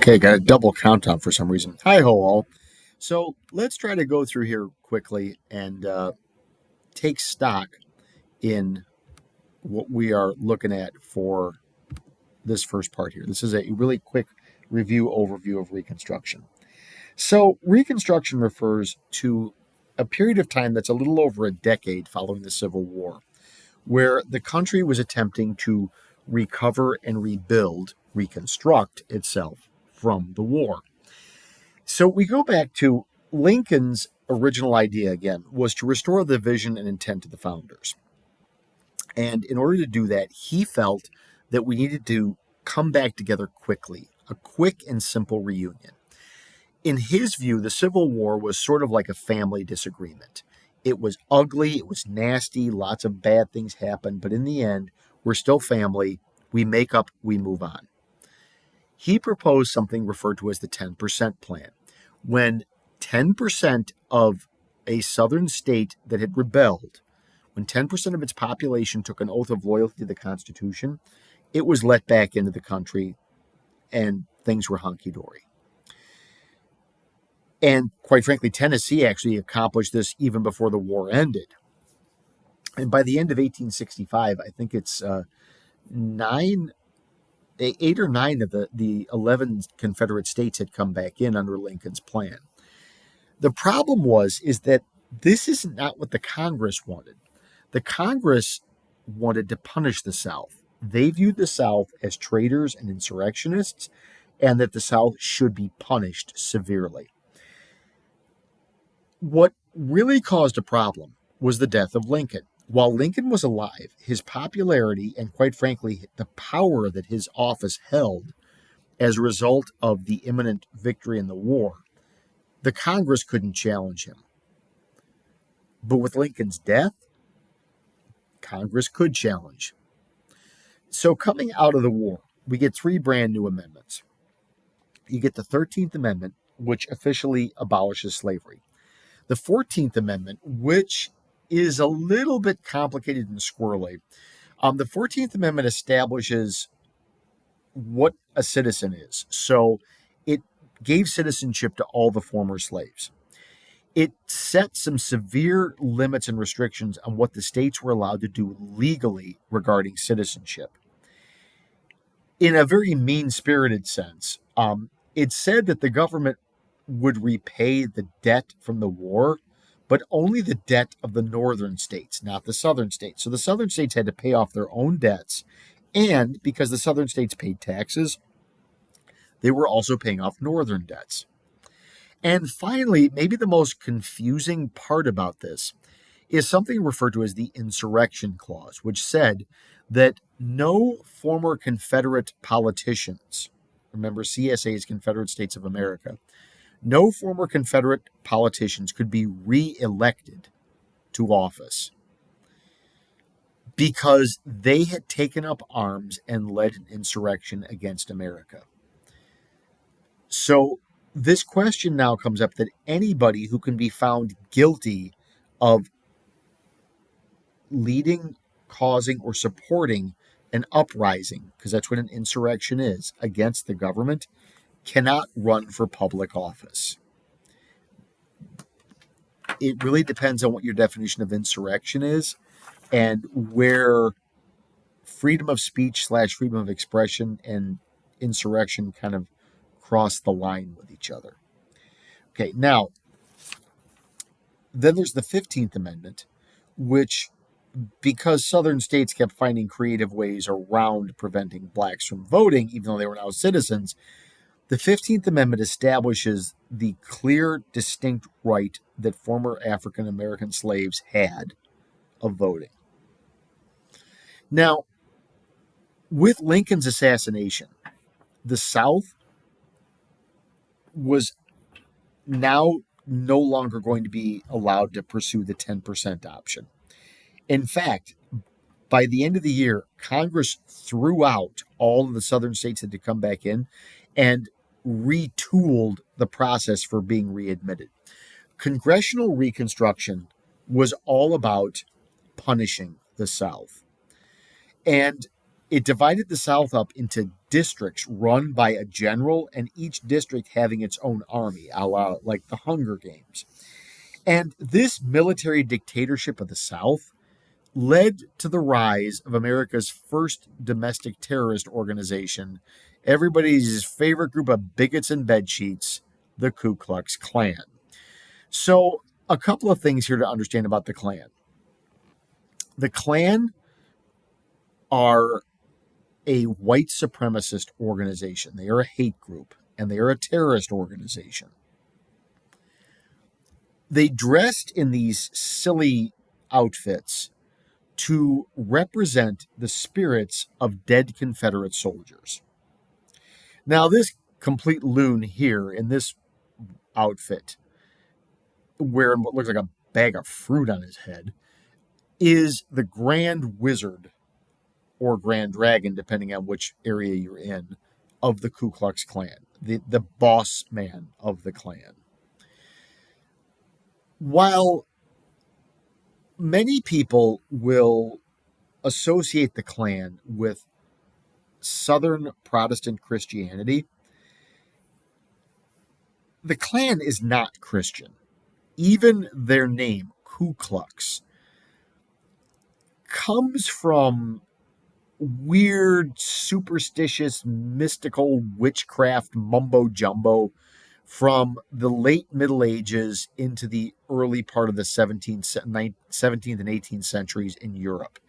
Okay, got a double count on for some reason. Hi ho all. So let's try to go through here quickly and take stock in what we are looking at for this first part here. This is a really quick review overview of Reconstruction. So Reconstruction refers to a period of time that's a little over a decade following the Civil War, where the country was attempting to recover and reconstruct itself from the war. So we go back to Lincoln's original idea again was to restore the vision and intent of the founders. And in order to do that, he felt that we needed to come back together quickly, a quick and simple reunion. In his view, the Civil War was sort of like a family disagreement. It was ugly, it was nasty, lots of bad things happened, but in the end, we're still family. We make up, we move on. He proposed something referred to as the 10% plan. When 10% of a southern state that had rebelled, when 10% of its population took an oath of loyalty to the Constitution, it was let back into the country and things were hunky-dory. And quite frankly, Tennessee actually accomplished this even before the war ended. And by the end of 1865, I think it's 8 or 9 of the 11 Confederate states had come back in under Lincoln's plan. The problem is that this is not what the Congress wanted. The Congress wanted to punish the South. They viewed the South as traitors and insurrectionists, and that the South should be punished severely. What really caused a problem was the death of Lincoln. While Lincoln was alive, his popularity and, quite frankly, the power that his office held as a result of the imminent victory in the war, the Congress couldn't challenge him. But with Lincoln's death, Congress could challenge. So coming out of the war, we get 3 brand new amendments. You get the 13th Amendment, which officially abolishes slavery. The 14th Amendment, which is a little bit complicated and squirrely. The 14th Amendment establishes what a citizen is. So it gave citizenship to all the former slaves. It set some severe limits and restrictions on what the states were allowed to do legally regarding citizenship. In a very mean-spirited sense, it said that the government would repay the debt from the war, but only the debt of the northern states, not the southern states. So the southern states had to pay off their own debts, and because the southern states paid taxes, they were also paying off northern debts. And finally, maybe the most confusing part about this is something referred to as the Insurrection Clause, which said that no former Confederate politicians, remember CSA is Confederate States of America, no former Confederate politicians could be re-elected to office because they had taken up arms and led an insurrection against America. So this question now comes up that anybody who can be found guilty of leading, causing, or supporting an uprising, because that's what an insurrection is, against the government, cannot run for public office. It really depends on what your definition of insurrection is and where freedom of speech / freedom of expression and insurrection kind of cross the line with each other. Okay, now, then there's the 15th Amendment, which, because southern states kept finding creative ways around preventing blacks from voting, even though they were now citizens, the 15th Amendment establishes the clear, distinct right that former African American slaves had of voting. Now, with Lincoln's assassination, the South was now no longer going to be allowed to pursue the 10% option. In fact, by the end of the year, Congress threw out all of the southern states that had come back in and retooled the process for being readmitted. Congressional Reconstruction was all about punishing the South. And it divided the South up into districts run by a general, and each district having its own army, a la like the Hunger Games. And this military dictatorship of the South led to the rise of America's first domestic terrorist organization, everybody's favorite group of bigots and bedsheets, the Ku Klux Klan. So, a couple of things here to understand about the Klan. The Klan are a white supremacist organization. They are a hate group, and they are a terrorist organization. They dressed in these silly outfits to represent the spirits of dead Confederate soldiers. Now, this complete loon here in this outfit, wearing what looks like a bag of fruit on his head, is the Grand Wizard or Grand Dragon, depending on which area you're in, of the Ku Klux Klan, the boss man of the Klan. While many people will associate the Klan with Southern Protestant Christianity, the Klan is not Christian. Even their name, Ku Klux, comes from weird, superstitious, mystical witchcraft mumbo jumbo from the late Middle Ages into the early part of the 17th and 18th centuries in Europe.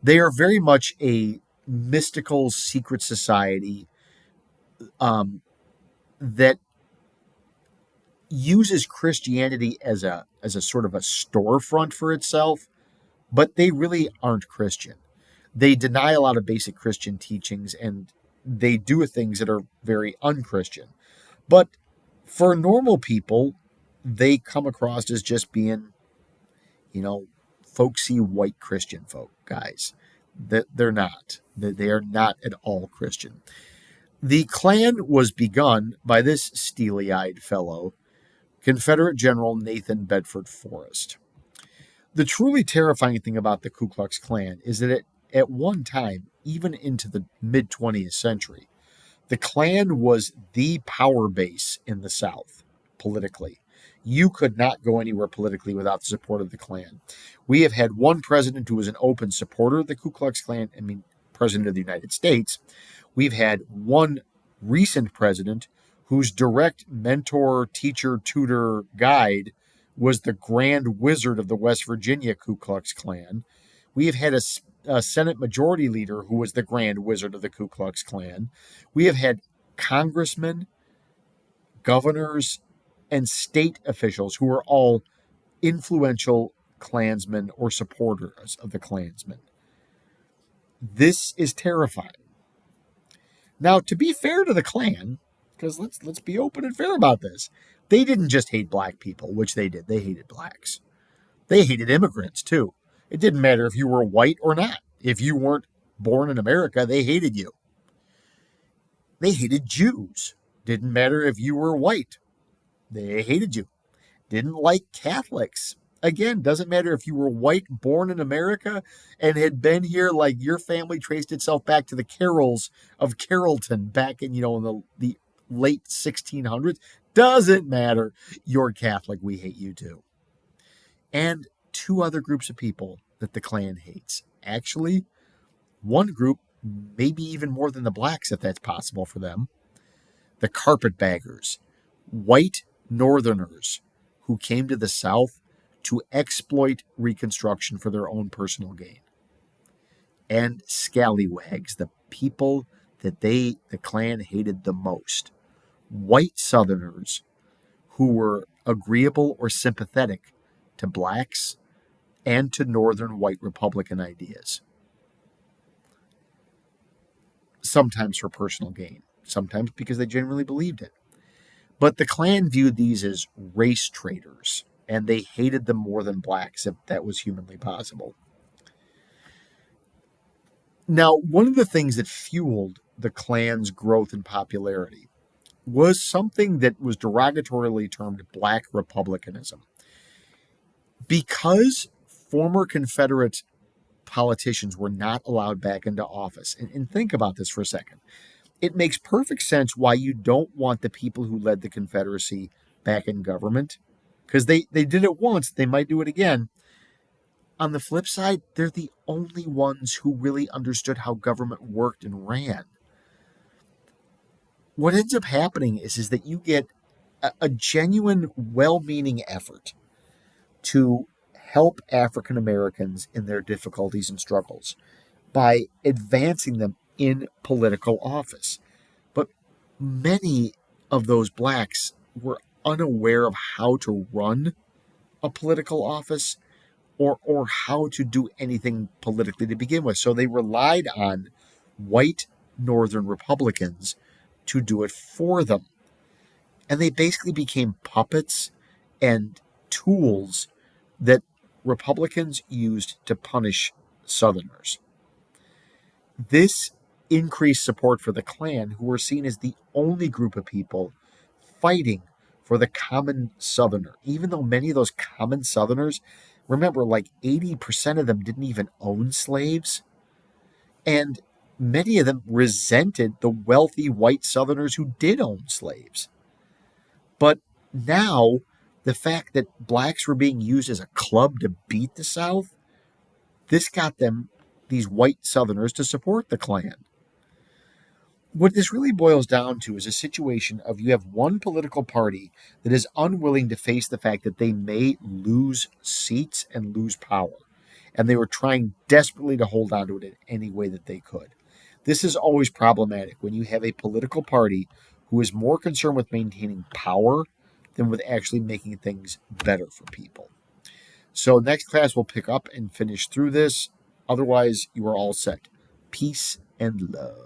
They are very much a mystical secret society that uses Christianity as a sort of a storefront for itself, but they really aren't Christian. They deny a lot of basic Christian teachings, and they do things that are very unchristian. But for normal people, they come across as just being, folksy white Christian folk guys. That they're not. They are not at all Christian. The Klan was begun by this steely-eyed fellow, Confederate General Nathan Bedford Forrest. The truly terrifying thing about the Ku Klux Klan is that at one time, even into the mid 20th century, the Klan was the power base in the South politically. You could not go anywhere politically without the support of the Klan. We have had one president who was an open supporter of the Ku Klux Klan, President of the United States. We've had one recent president whose direct mentor, teacher, tutor, guide was the Grand Wizard of the West Virginia Ku Klux Klan. We have had a Senate Majority Leader who was the Grand Wizard of the Ku Klux Klan. We have had congressmen, governors, and state officials who are all influential Klansmen or supporters of the Klansmen. This is terrifying. Now, to be fair to the Klan, because let's be open and fair about this, they didn't just hate black people, which they did. They hated blacks. They hated immigrants, too. It didn't matter if you were white or not. If you weren't born in America, they hated you. They hated Jews. Didn't matter if you were white. They hated you. Didn't like Catholics. Again, doesn't matter if you were white, born in America, and had been here, like your family traced itself back to the Carols of Carrollton back in, in the late 1600s. Doesn't matter. You're Catholic. We hate you too. And two other groups of people that the Klan hates. Actually, one group, maybe even more than the blacks, if that's possible for them, the carpetbaggers, white Northerners who came to the South to exploit Reconstruction for their own personal gain. And scallywags, the people that the Klan hated the most. White Southerners who were agreeable or sympathetic to blacks and to Northern white Republican ideas. Sometimes for personal gain, sometimes because they genuinely believed it. But the Klan viewed these as race traitors, and they hated them more than blacks if that was humanly possible. Now, one of the things that fueled the Klan's growth in popularity was something that was derogatorily termed black republicanism. Because former Confederate politicians were not allowed back into office, and think about this for a second. It makes perfect sense why you don't want the people who led the Confederacy back in government, because they did it once, they might do it again. On the flip side, they're the only ones who really understood how government worked and ran. What ends up happening is that you get a genuine, well meaning effort to help African Americans in their difficulties and struggles by advancing them in political office. But many of those blacks were unaware of how to run a political office or how to do anything politically to begin with. So they relied on white Northern Republicans to do it for them. And they basically became puppets and tools that Republicans used to punish Southerners. This increased support for the Klan, who were seen as the only group of people fighting for the common Southerner, even though many of those common Southerners, remember, like 80% of them didn't even own slaves. And many of them resented the wealthy white Southerners who did own slaves. But now, the fact that blacks were being used as a club to beat the South, this got them, these white Southerners, to support the Klan. What this really boils down to is a situation of you have one political party that is unwilling to face the fact that they may lose seats and lose power. And they were trying desperately to hold on to it in any way that they could. This is always problematic when you have a political party who is more concerned with maintaining power than with actually making things better for people. So next class we'll pick up and finish through this. Otherwise, you are all set. Peace and love.